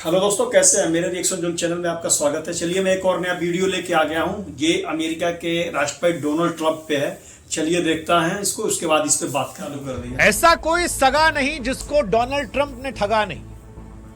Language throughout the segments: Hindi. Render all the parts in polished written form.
हेलो दोस्तों, कैसे हैं? मेरे रिएक्शन जोन चैनल में आपका स्वागत है। चलिए मैं एक और नया वीडियो लेके आ गया हूं। ये अमेरिका के राष्ट्रपति डोनाल्ड ट्रंप पे है। चलिए देखता है इसको, उसके बाद इस पे बात चालू कर दी। ऐसा कोई सगा नहीं जिसको डोनाल्ड ट्रंप ने ठगा नहीं।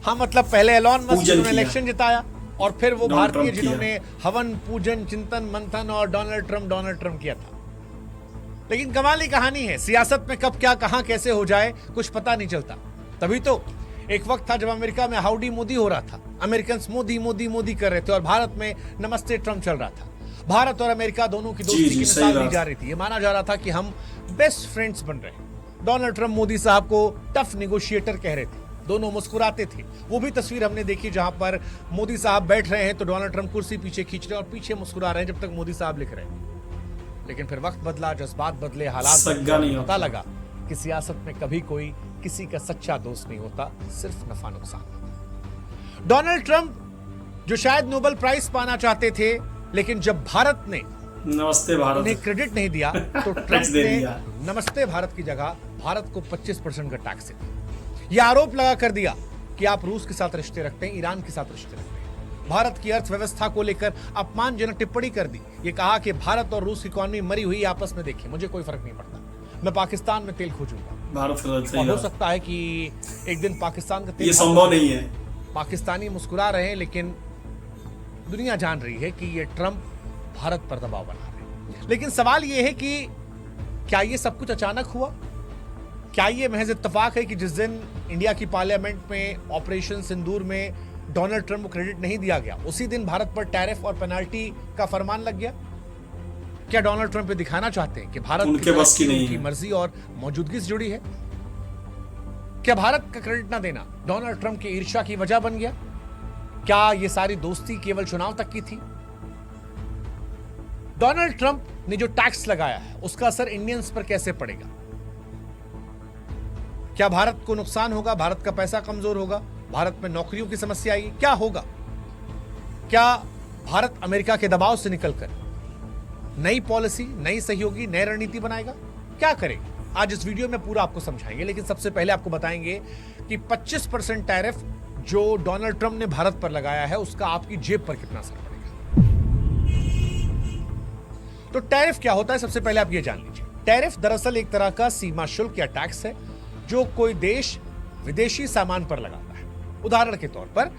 हाँ, मतलब पहले एलॉन मस्क जिन्होंने इलेक्शन जिताया और फिर वो भारतीय जिन्होंने हवन पूजन चिंतन मंथन और डोनाल्ड ट्रंप किया था। लेकिन कमाल की कहानी है, सियासत में कब क्या कहां कैसे हो जाए कुछ पता नहीं चलता। तभी तो एक वक्त था जब अमेरिका में हाउडी मोदी हो रहा था, अमेरिकन मोदी मोदी मोदी कर रहे थे और भारत में नमस्ते ट्रंप चल रहा था। भारत और अमेरिका दोनों की दोस्ती की मिसाल दी जा रही थी। ये माना जा रहा था कि हम बेस्ट फ्रेंड्स बन रहे हैं। डोनाल्ड ट्रंप मोदी साहब को टफ नेगोशिएटर कह रहे थे, दोनों मुस्कुराते थे। वो भी तस्वीर हमने देखी जहां पर मोदी साहब बैठ रहे हैं तो डोनाल्ड ट्रंप कुर्सी पीछे खींच रहे हैं और पीछे मुस्कुरा रहे हैं जब तक मोदी साहब लिख रहे हैं। लेकिन फिर वक्त बदला, जज्बात बदले, हालात बदले, पता लगा कि सियासत में कभी कोई किसी का सच्चा दोस्त नहीं होता, सिर्फ नफा नुकसान। डोनाल्ड ट्रंप जो शायद नोबेल प्राइज पाना चाहते थे, लेकिन जब भारत ने नमस्ते भारत उन्हें क्रेडिट नहीं दिया तो ट्रंप ने नमस्ते भारत की जगह भारत को 25% का टैक्स दिया। यह आरोप लगा कर दिया कि आप रूस के साथ रिश्ते रखते हैं, ईरान के साथ रिश्ते रखते हैं। भारत की अर्थव्यवस्था को लेकर अपमानजनक टिप्पणी कर दी। ये कहा कि भारत और रूस की इकोनॉमी मरी हुई, आपस में देखिए, मुझे कोई फर्क नहीं पड़ता, मैं पाकिस्तान में तेल खोजूंगा। भारत हो सकता है कि एक दिन पाकिस्तान का तेल, ये संभव नहीं है। पाकिस्तानी मुस्कुरा रहे हैं, लेकिन दुनिया जान रही है कि ये ट्रंप भारत पर दबाव बना रहे हैं। लेकिन सवाल ये है कि क्या ये सब कुछ अचानक हुआ? क्या ये महज इत्तेफाक है कि जिस दिन इंडिया की पार्लियामेंट में ऑपरेशन सिंदूर में डोनाल्ड ट्रंप को क्रेडिट नहीं दिया गया, उसी दिन भारत पर टैरिफ और पेनाल्टी का फरमान लग गया? क्या डोनाल्ड ट्रंप ये दिखाना चाहते हैं कि भारत उनके बस की नहीं उनकी मर्जी और मौजूदगी से जुड़ी है? क्या भारत का क्रेडिट ना देना डोनाल्ड ट्रंप की ईर्ष्या की वजह बन गया? क्या ये सारी दोस्ती केवल चुनाव तक की थी? डोनाल्ड ट्रंप ने जो टैक्स लगाया है उसका असर इंडियंस पर कैसे पड़ेगा? क्या भारत को नुकसान होगा? भारत का पैसा कमजोर होगा? भारत में नौकरियों की समस्या आएगी? क्या होगा? क्या भारत अमेरिका के दबाव से निकलकर नई पॉलिसी, नई सहयोगी, नई रणनीति बनाएगा? क्या करेगा? आज इस वीडियो में पूरा आपको समझाएंगे। लेकिन सबसे पहले आपको बताएंगे कि 25% टैरिफ जो डोनाल्ड ट्रंप ने भारत पर लगाया है उसका आपकी जेब पर कितना असर पड़ेगा। तो टैरिफ क्या होता है, सबसे पहले आप ये जान लीजिए। टैरिफ दरअसल एक तरह का सीमा शुल्क या टैक्स है जो कोई देश विदेशी सामान पर लगाता है। उदाहरण के तौर पर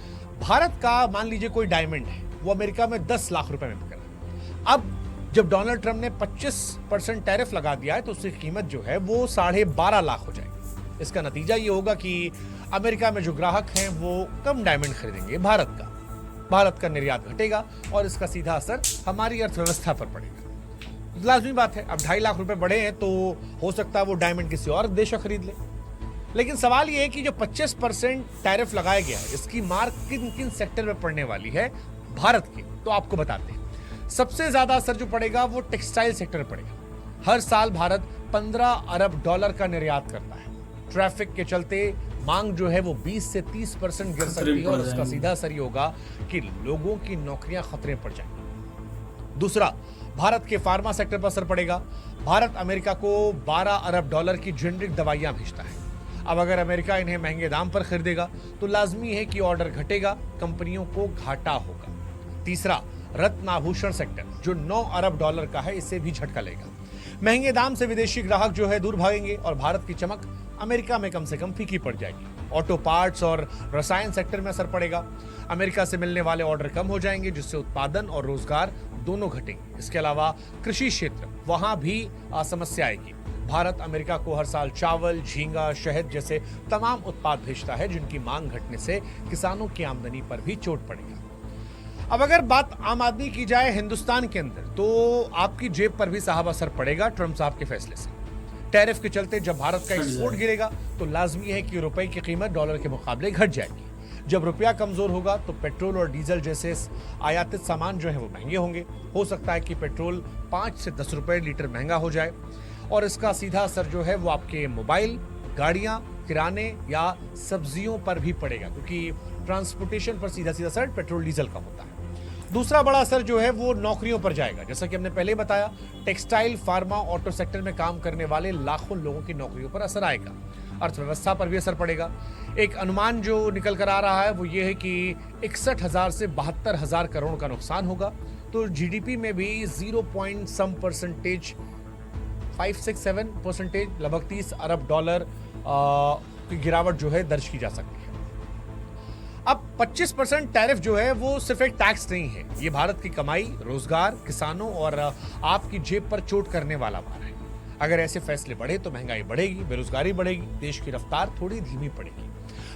भारत का मान लीजिए कोई डायमंड है, वो अमेरिका में 10 लाख रुपए में बिक रहा है। अब जब डोनाल्ड ट्रंप ने 25% टैरिफ लगा दिया है तो उसकी कीमत जो है वो 12.5 लाख हो जाएगी। इसका नतीजा ये होगा कि अमेरिका में जो ग्राहक हैं वो कम डायमंड खरीदेंगे भारत का निर्यात घटेगा और इसका सीधा असर हमारी अर्थव्यवस्था पर पड़ेगा। लाजमी बात है, अब 2.5 लाख रुपए बढ़े हैं तो हो सकता है वो डायमंड किसी और देश का खरीद ले। लेकिन सवाल ये है कि जो 25% टैरिफ लगाया गया है इसकी मार किन किन सेक्टर में पड़ने वाली है भारत की, तो आपको बताते हैं। सबसे ज्यादा असर जो पड़ेगा वो टेक्सटाइल सेक्टर में पड़ेगा। हर साल भारत 15 अरब डॉलर का निर्यात करता है। ट्रैफिक के चलते मांग जो है वो 20 से 30% गिर सकती है और उसका सीधा असर ये होगा कि लोगों की नौकरियां खतरे में पड़ जाएंगी। दूसरा, भारत के फार्मा सेक्टर पर असर पड़ेगा। भारत अमेरिका को 12 अरब डॉलर की जेनरिक दवाइयां भेजता है। अब अगर अमेरिका इन्हें महंगे दाम पर खरीदेगा तो लाजमी है कि ऑर्डर घटेगा, कंपनियों को घाटा होगा। तीसरा, रत्न आभूषण सेक्टर जो 9 अरब डॉलर का है, इससे भी झटका लेगा। महंगे दाम से विदेशी ग्राहक जो है दूर भागेंगे और भारत की चमक अमेरिका में कम से कम फीकी पड़ जाएगी। ऑटो पार्ट्स और रसायन सेक्टर में असर पड़ेगा। अमेरिका से मिलने वाले ऑर्डर कम हो जाएंगे जिससे उत्पादन और रोजगार दोनों घटेंगे। इसके अलावा कृषि क्षेत्र, वहां भी समस्या आएगी। भारत अमेरिका को हर साल चावल, झींगा, शहद जैसे तमाम उत्पाद भेजता है जिनकी मांग घटने से किसानों की आमदनी पर भी चोट पड़ेगा। अब अगर बात आम आदमी की जाए हिंदुस्तान के अंदर, तो आपकी जेब पर भी साहब असर पड़ेगा ट्रंप साहब के फैसले से। टैरिफ के चलते जब भारत का एक्सपोर्ट गिरेगा तो लाजमी है कि रुपए की कीमत डॉलर के मुकाबले घट जाएगी। जब रुपया कमजोर होगा तो पेट्रोल और डीजल जैसे आयातित सामान जो है वो महंगे होंगे। हो सकता है कि पेट्रोल 5 से 10 रुपए लीटर महंगा हो जाए और इसका सीधा असर जो है वो आपके मोबाइल, गाड़ियां, किराने या सब्जियों पर भी पड़ेगा, क्योंकि ट्रांसपोर्टेशन पर सीधा असर पेट्रोल डीजल का होता है। दूसरा बड़ा असर जो है वो नौकरियों पर जाएगा। जैसा कि हमने पहले बताया, टेक्सटाइल, फार्मा, ऑटो सेक्टर में काम करने वाले लाखों लोगों की नौकरियों पर असर आएगा। अर्थव्यवस्था पर भी असर पड़ेगा। एक अनुमान जो निकल कर आ रहा है वो ये है कि 61,000 से 72,000 करोड़ का नुकसान होगा। तो जीडीपी में भी 0.some%, 5-6-7%, लगभग 30 अरब डॉलर की गिरावट जो है दर्ज की जा सकती है। अब 25% टैरिफ जो है वो सिर्फ एक टैक्स नहीं है, ये भारत की कमाई, रोजगार, किसानों और आपकी जेब पर चोट करने वाला भार है। अगर ऐसे फैसले बढ़े तो महंगाई बढ़ेगी, बेरोजगारी बढ़ेगी, देश की रफ्तार थोड़ी धीमी पड़ेगी।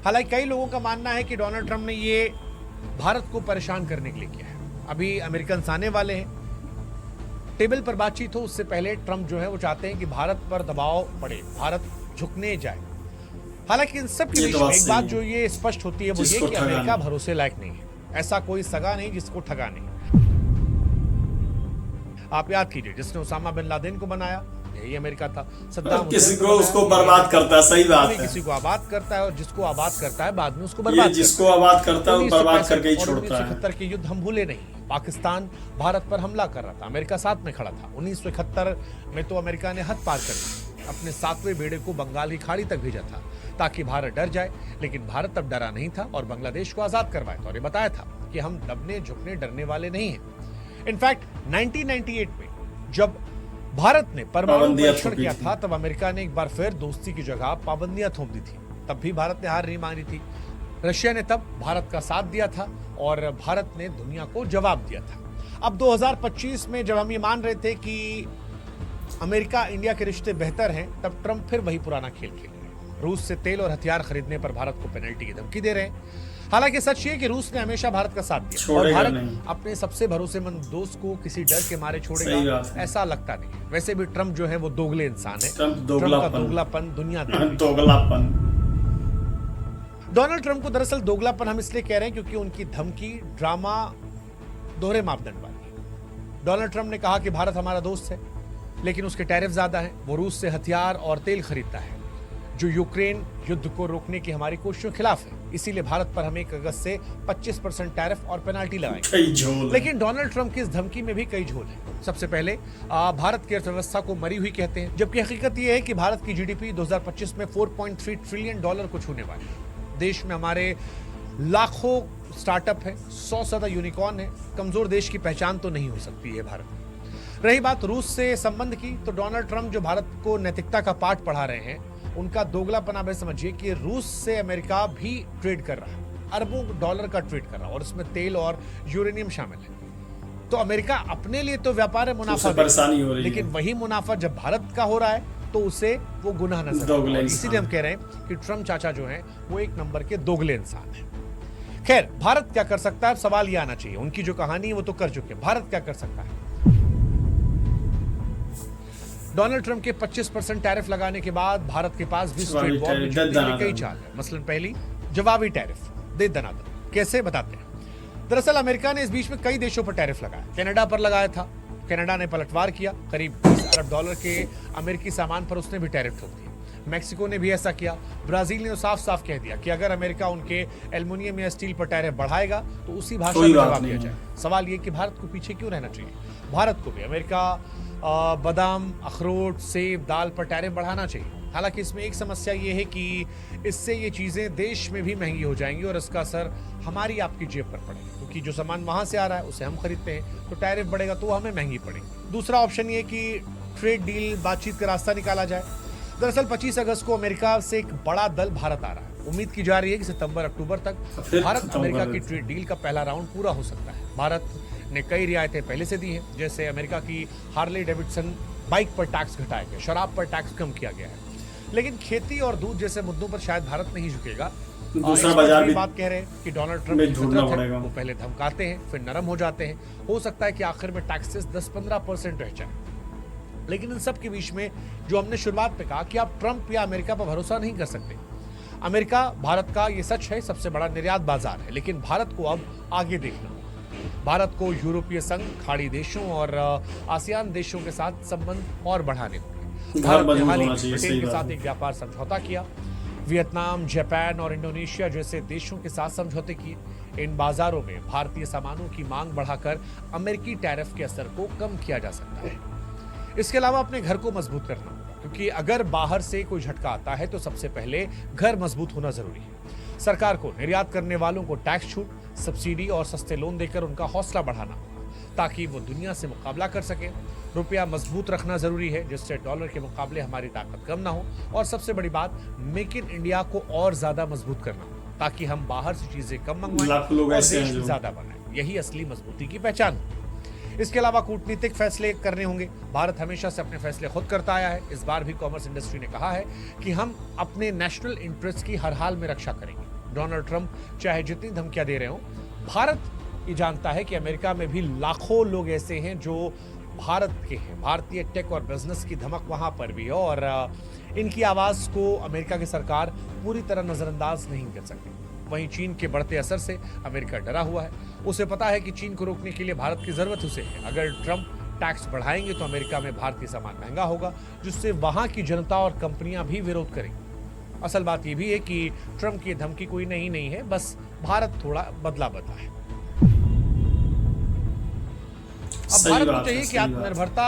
हालांकि कई लोगों का मानना है कि डोनाल्ड ट्रंप ने ये भारत को परेशान करने के लिए किया है। अभी अमेरिकन आने वाले हैं, टेबल पर बातचीत हो उससे पहले ट्रंप जो है वो चाहते हैं कि भारत पर दबाव पड़े, भारत झुकने जाए। हालांकि इन सब के बीच में एक बात जो ये स्पष्ट होती है वो ये कि अमेरिका भरोसे लायक नहीं है। ऐसा कोई सगा नहीं जिसको ठगा नहीं। आप याद कीजिए, जिसने उसामा बिन लादेन को बनाया यही अमेरिका था। सद्दाम किसी को उसको बर्बाद करता है, सही बात है। किसी को आबाद करता है और जिसको आबाद करता है बाद में उसको बर्बाद, जिसको आबाद करता है वो बर्बाद करके ही छोड़ता है। 1971 के युद्ध हम भूले नहीं। पाकिस्तान भारत पर हमला कर रहा था, अमेरिका साथ में खड़ा था। 1971 में तो अमेरिका ने हद पार कर दी, अपने 7वें बेड़े को बंगाल की खाड़ी तक भेजा था ताकि भारत डर जाए। लेकिन भारत तब डरा नहीं था और बांग्लादेश को आजाद करवाया था और ये बताया था कि हम दबने झुकने डरने वाले नहीं हैं। इनफैक्ट 1998 में जब भारत ने परमाणु परीक्षण किया था तब अमेरिका ने एक बार फिर दोस्ती की जगह पाबंदियां थोप दी थी। तब भी भारत ने हार नहीं मानी थी। रशिया ने तब भारत का साथ दिया था और भारत ने दुनिया को जवाब दिया था। अब 2025 में जब हम ये मान रहे थे कि अमेरिका इंडिया के रिश्ते बेहतर हैं, तब ट्रंप फिर वही पुराना खेल खेल रहे हैं। रूस से तेल और हथियार खरीदने पर भारत को पेनल्टी की धमकी दे रहे हैं। हालांकि सच ये कि रूस ने हमेशा भारत का साथ दिया और भारत अपने सबसे भरोसेमंद दोस्त को किसी डर के मारे छोड़ेगा ऐसा लगता नहीं है। वैसे भी ट्रंप जो है वो दोगले इंसान है। ट्रंप का दोगलापन दुनिया दोगलापन। डोनाल्ड ट्रंप को दरअसल दोगलापन हम इसलिए कह रहे हैं क्योंकि उनकी धमकी, ड्रामा दोहरे मापदंड वाली है। डोनाल्ड ट्रंप ने कहा कि भारत हमारा दोस्त है लेकिन उसके टैरिफ ज्यादा हैं। वो रूस से हथियार और तेल खरीदता है जो यूक्रेन युद्ध को रोकने की हमारी कोशिशों के खिलाफ है। इसीलिए भारत पर हम 1 अगस्त से 25% टैरिफ और पेनाल्टी लगाएंगे। लेकिन डोनाल्ड ट्रंप की इस धमकी में भी कई झोल है। सबसे पहले भारत की अर्थव्यवस्था को मरी हुई कहते हैं, जबकि हकीकत यह है कि भारत की जीडीपी 2025 में $4.3 ट्रिलियन को छूने वाली है। देश में हमारे लाखों स्टार्टअप है, 100 से ज्यादा यूनिकॉर्न है। कमजोर देश की पहचान तो नहीं हो सकती है भारत। रही बात रूस से संबंध की, तो डोनाल्ड ट्रंप जो भारत को नैतिकता का पाठ पढ़ा रहे हैं, उनका दोगलापन आप समझिए कि रूस से अमेरिका भी ट्रेड कर रहा है, अरबों डॉलर का ट्रेड कर रहा है और उसमें तेल और यूरेनियम शामिल है। तो अमेरिका अपने लिए तो व्यापार है, मुनाफा परेशानी हो रही है, लेकिन वही मुनाफा जब भारत का हो रहा है तो उसे वो गुनाह नजर आता है। इसीलिए हम कह रहे हैं कि ट्रंप चाचा जो हैं वो 1 नंबर के दोगले इंसान हैं। खैर, भारत क्या कर सकता है, सवाल ये आना चाहिए। उनकी जो कहानी है वो तो कर चुके हैं, भारत क्या कर सकता है? डोनाल्ड ट्रंप के 25% टैरिफ लगाने के बाद भारत के पास भी स्ट्रेट वॉर में कई चाल है। मसलन पहली, जवाबी टैरिफ दे दनादन। कैसे बताते हैं। दरअसल अमेरिका ने इस बीच में कई देशों पर टैरिफ लगाया। कनाडा पर लगाया था, कनाडा ने पलटवार किया, करीब 20 अरब डॉलर के अमेरिकी सामान पर उसने भी टैरिफ ठोक दिया। मैक्सिको ने भी ऐसा किया। ब्राजील ने साफ साफ कह दिया कि अगर अमेरिका उनके एल्युमिनियम या स्टील पर टैरिफ बढ़ाएगा तो उसी भाषा में जवाब दिया जाए। सवाल ये कि भारत को पीछे क्यों रहना चाहिए? भारत को भी अमेरिका बादाम, अखरोट, सेब, दाल पर टैरिफ बढ़ाना चाहिए। हालांकि इसमें एक समस्या ये है कि इससे ये चीज़ें देश में भी महंगी हो जाएंगी और इसका असर हमारी आपकी जेब पर पड़ेगा, क्योंकि जो सामान वहाँ से आ रहा है उसे हम खरीदते हैं, तो टैरिफ बढ़ेगा तो हमें महंगी पड़ेगी। दूसरा ऑप्शन ये कि ट्रेड डील, बातचीत का रास्ता निकाला जाए। दरअसल 25 अगस्त को अमेरिका से एक बड़ा दल भारत आ रहा है। उम्मीद की जा रही है कि सितंबर-अक्टूबर तक भारत अमेरिका की ट्रेड डील का पहला राउंड पूरा हो सकता है। भारत ने कई रियायतें पहले से दी हैं, जैसे अमेरिका की हार्ले डेविडसन बाइक पर टैक्स घटाया गया, शराब पर टैक्स कम किया गया है। लेकिन खेती और दूध जैसे मुद्दों पर शायद भारत नहीं झुकेगा। दूसरा बाजार भी बात कह रहे हैं कि डोनाल्ड ट्रंप की फितरत है, वो पहले धमकाते हैं फिर नरम हो जाते हैं। हो सकता है कि आखिर में टैक्सेस 10-15% रह जाए। लेकिन इन सब के बीच में जो हमने शुरुआत में कहा कि आप ट्रंप या अमेरिका पर भरोसा नहीं कर सकते। अमेरिका भारत का, ये सच है, सबसे बड़ा निर्यात बाजार है, लेकिन भारत को अब आगे देखना होगा। भारत को यूरोपीय संघ, खाड़ी देशों और आसियान देशों के साथ संबंध और बढ़ाने होंगे। भारत ने हाल ही में ब्रिटेन के साथ एक व्यापार समझौता किया, वियतनाम, जापान और इंडोनेशिया जैसे देशों के साथ समझौते किए। इन बाजारों में भारतीय सामानों की मांग बढ़ाकर अमेरिकी टैरिफ के असर को कम किया जा सकता है। इसके अलावा अपने घर को मजबूत करना होगा, क्योंकि अगर बाहर से कोई झटका आता है तो सबसे पहले घर मजबूत होना जरूरी है। सरकार को निर्यात करने वालों को टैक्स छूट, सब्सिडी और सस्ते लोन देकर उनका हौसला बढ़ाना होगा ताकि वो दुनिया से मुकाबला कर सके। रुपया मजबूत रखना जरूरी है जिससे डॉलर के मुकाबले हमारी ताकत कम ना हो। और सबसे बड़ी बात, मेक इन इंडिया को और ज्यादा मजबूत करना हो ताकि हम बाहर से चीजें कम मंगवाएं लाखों लोग और ऐसे देश हैं जो ज्यादा बनाएं। यही असली मजबूती की पहचान है। इसके अलावा कूटनीतिक फैसले करने होंगे। भारत हमेशा से अपने फैसले खुद करता आया है। इस बार भी कॉमर्स इंडस्ट्री ने कहा है कि हम अपने नेशनल इंटरेस्ट की हर हाल में रक्षा करेंगे। डोनाल्ड ट्रंप चाहे जितनी धमकियां दे रहे हो, भारत ये जानता है कि अमेरिका में भी लाखों लोग ऐसे हैं जो भारत के हैं। भारतीय टेक और बिजनेस की धमक वहां पर भी है और इनकी आवाज को अमेरिका की सरकार पूरी तरह नजरअंदाज नहीं कर सकती। वहीं चीन के बढ़ते असर से अमेरिका डरा हुआ है। उसे पता है कि चीन को रोकने के लिए भारत की जरूरत उसे है। अगर ट्रंप टैक्स बढ़ाएंगे तो अमेरिका में भारतीय सामान महंगा होगा, जिससे वहां की जनता और कंपनियां भी विरोध करेंगी। असल बात यह भी है कि ट्रंप की धमकी कोई नहीं है, बस भारत थोड़ा बदला है। अब भारत को चाहिए कि आत्मनिर्भरता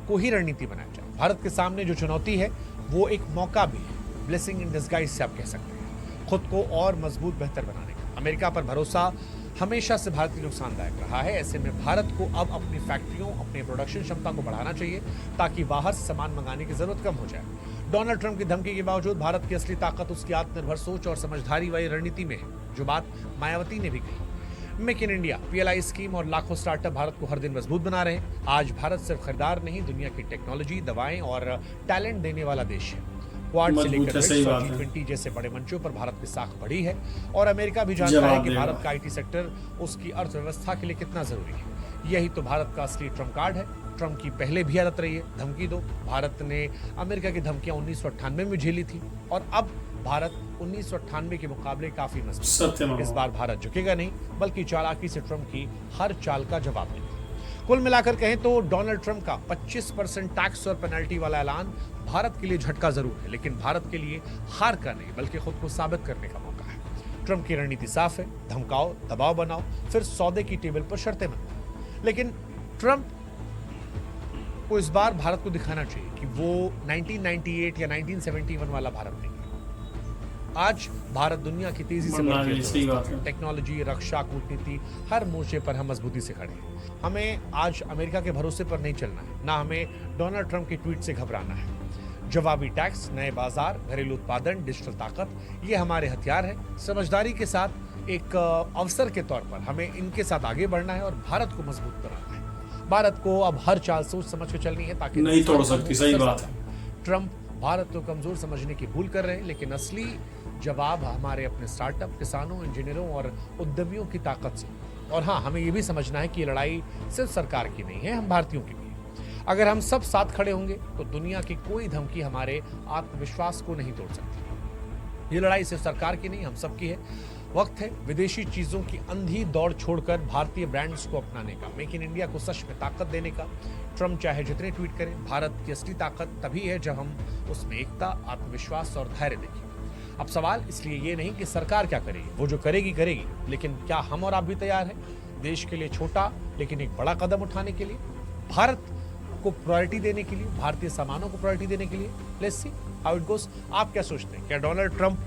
को ही रणनीति बनाया जाए। भारत के सामने जो चुनौती है वो एक मौका भी है, ब्लेसिंग इन डिस्गाइज से आप कह सकते हैं, खुद को और मजबूत बेहतर बनाने का। अमेरिका पर भरोसा हमेशा से भारत के लिए नुकसानदायक रहा है। ऐसे में भारत को अब अपनी फैक्ट्रियों, अपनी प्रोडक्शन क्षमता को बढ़ाना चाहिए ताकि बाहर से सामान मंगाने की जरूरत कम हो जाए। डोनाल्ड ट्रंप की धमकी के बावजूद भारत की असली ताकत उसकी आत्मनिर्भर सोच और समझदारी वाली रणनीति में है, जो बात मायावती ने भी कही। Make in India, PLI scheme और लाखों स्टार्टअप भारत को हर दिन मजबूत बना रहे हैं। आज भारत सिर्फ खरीदार नहीं, दुनिया की टेक्नोलॉजी, दवाएं और टैलेंट देने वाला देश है। क्वाड से लेकर G20 जैसे बड़े मंचों पर भारत की साख बढ़ी है और अमेरिका भी जानता है कि भारत का IT सेक्टर उसकी अर्थव्यवस्था के लिए कितना जरूरी है। यही तो भारत का असली ट्रम्प कार्ड है। ट्रंप की पहले भी आदत रही है, धमकी दो। भारत ने अमेरिका की धमकियां 1998 में झेली थी और अब भारत 1998 के मुकाबले काफी मजबूत। इस बार भारत झुकेगा नहीं, बल्कि चालाकी से ट्रंप की हर चाल का जवाब देगा। कुल मिलाकर कहें तो डोनाल्ड ट्रंप का 25% टैक्स और पेनल्टी वाला ऐलान भारत के लिए झटका जरूर है, लेकिन भारत के लिए हार का नहीं बल्कि खुद को साबित करने का मौका है। ट्रंप की रणनीति साफ है, धमकाओ, दबाव बनाओ, फिर सौदे की टेबल पर शर्तें बनाओ। लेकिन ट्रंप को इस बार भारत को दिखाना चाहिए कि वो 1998 या 1971 वाला भारत नहीं है। आज भारत दुनिया की तेजी से बढ़ती है टेक्नोलॉजी, रक्षा, कूटनीति, हर मोर्चे पर हम मजबूती से खड़े हैं। हमें आज अमेरिका के भरोसे पर नहीं चलना है, ना हमें डोनाल्ड ट्रंप के ट्वीट से घबराना है। जवाबी टैक्स, नए बाजार, घरेलू उत्पादन, डिजिटल ताकत, ये हमारे हथियार है। समझदारी के साथ एक अवसर के तौर पर हमें इनके साथ आगे बढ़ना है और भारत को मजबूत बनाना है। भारत को अब हर चाल सोच समझ के चलनी है ताकि नहीं तोड़ सकती। सही बात है। ट्रंप भारत को कमजोर समझने की भूल कर रहे हैं, लेकिन असली जवाब हमारे अपने स्टार्टअप, किसानों, इंजीनियरों और उद्यमियों की ताकत से। और हाँ, हमें यह भी समझना है कि ये लड़ाई सिर्फ सरकार की नहीं है, हम भारतीयों की भी है। अगर हम सब साथ खड़े होंगे तो दुनिया की कोई धमकी हमारे आत्मविश्वास को नहीं तोड़ सकती। ये लड़ाई सिर्फ सरकार की नहीं, हम सबकी है। वक्त है विदेशी चीजों की अंधी दौड़ छोड़कर भारतीय ब्रांड्स को अपनाने का, मेक इन इंडिया को सच में ताकत देने का। ट्रंप चाहे जितने ट्वीट करें, भारत की असली ताकत तभी है जब हम उसमें एकता, आत्मविश्वास और धैर्य देखें। अब सवाल इसलिए ये नहीं कि सरकार क्या करेगी, वो जो करेगी, लेकिन क्या हम और आप भी तैयार हैं देश के लिए छोटा लेकिन एक बड़ा कदम उठाने के लिए, भारत को प्रायोरिटी देने के लिए, भारतीय सामानों को प्रायोरिटी देने के लिए? Let's see how it goes. आप क्या सोचते हैं, क्या डोनाल्ड ट्रंप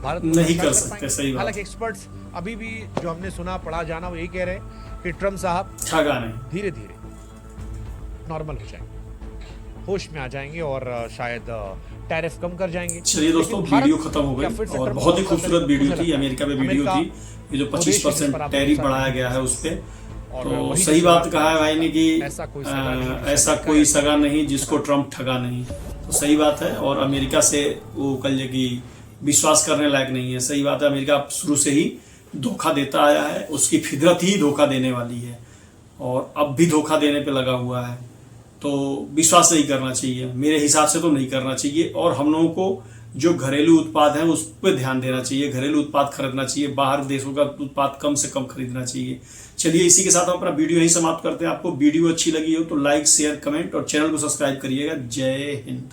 भारत नहीं कर सकते? सही बात। हालांकि एक्सपर्ट्स अभी भी जो हमने सुना, पढ़ा, जाना, वो यही कह रहे हैं कि ट्रंप साहब ठगा नहीं, धीरे धीरे नॉर्मल हो जाएंगे, होश में आ जाएंगे और शायद टैरिफ कम कर जाएंगे। चलिए दोस्तों, वीडियो खत्म हो गई और बहुत ही खूबसूरत वीडियो थी। अमेरिका में वीडियो थी, ये जो 25% टैरिफ बढ़ाया गया है उस पे। तो सही बात कहा है भाई ने कि ऐसा कोई सगा नहीं जिसको ट्रंप ठगा नहीं। तो सही बात है और अमेरिका से वो कल कि विश्वास करने लायक नहीं है। सही बात है, अमेरिका शुरू से ही धोखा देता आया है, उसकी फितरत ही धोखा देने वाली है और अब भी धोखा देने पे लगा हुआ है। तो विश्वास नहीं करना चाहिए, मेरे हिसाब से तो नहीं करना चाहिए। और हम लोगों को जो घरेलू उत्पाद है उस पर ध्यान देना चाहिए, घरेलू उत्पाद खरीदना चाहिए, बाहर देशों का उत्पाद कम से कम खरीदना चाहिए। चलिए, इसी के साथ हम अपना वीडियो यहीं समाप्त करते हैं। आपको वीडियो अच्छी लगी हो तो लाइक, शेयर, कमेंट और चैनल को सब्सक्राइब करिएगा। जय हिंद।